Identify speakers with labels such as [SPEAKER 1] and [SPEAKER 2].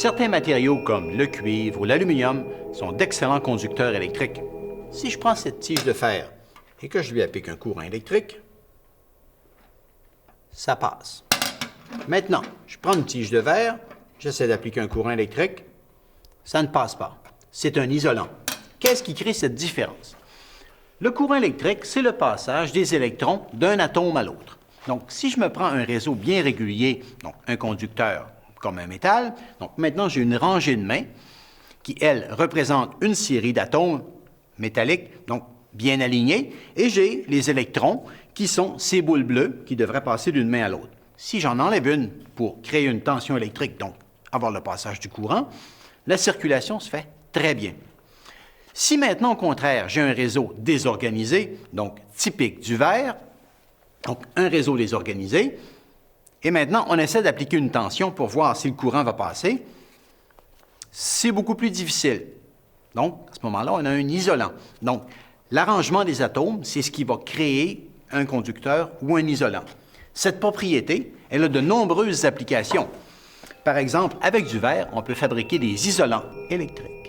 [SPEAKER 1] Certains matériaux comme le cuivre ou l'aluminium sont d'excellents conducteurs électriques. Si je prends cette tige de fer et que je lui applique un courant électrique, ça passe. Maintenant, je prends une tige de verre, j'essaie d'appliquer un courant électrique, ça ne passe pas. C'est un isolant. Qu'est-ce qui crée cette différence? Le courant électrique, c'est le passage des électrons d'un atome à l'autre. Donc, si je me prends un réseau bien régulier, donc un conducteur comme un métal, donc maintenant j'ai une rangée de mains qui, elle, représente une série d'atomes métalliques, donc bien alignés, et j'ai les électrons qui sont ces boules bleues qui devraient passer d'une main à l'autre. Si j'en enlève une pour créer une tension électrique, donc avoir le passage du courant, la circulation se fait très bien. Si maintenant, au contraire, j'ai un réseau désorganisé, donc typique du verre, donc un réseau désorganisé, et maintenant, on essaie d'appliquer une tension pour voir si le courant va passer, c'est beaucoup plus difficile. Donc, à ce moment-là, on a un isolant. Donc, l'arrangement des atomes, c'est ce qui va créer un conducteur ou un isolant. Cette propriété, elle a de nombreuses applications. Par exemple, avec du verre, on peut fabriquer des isolants électriques.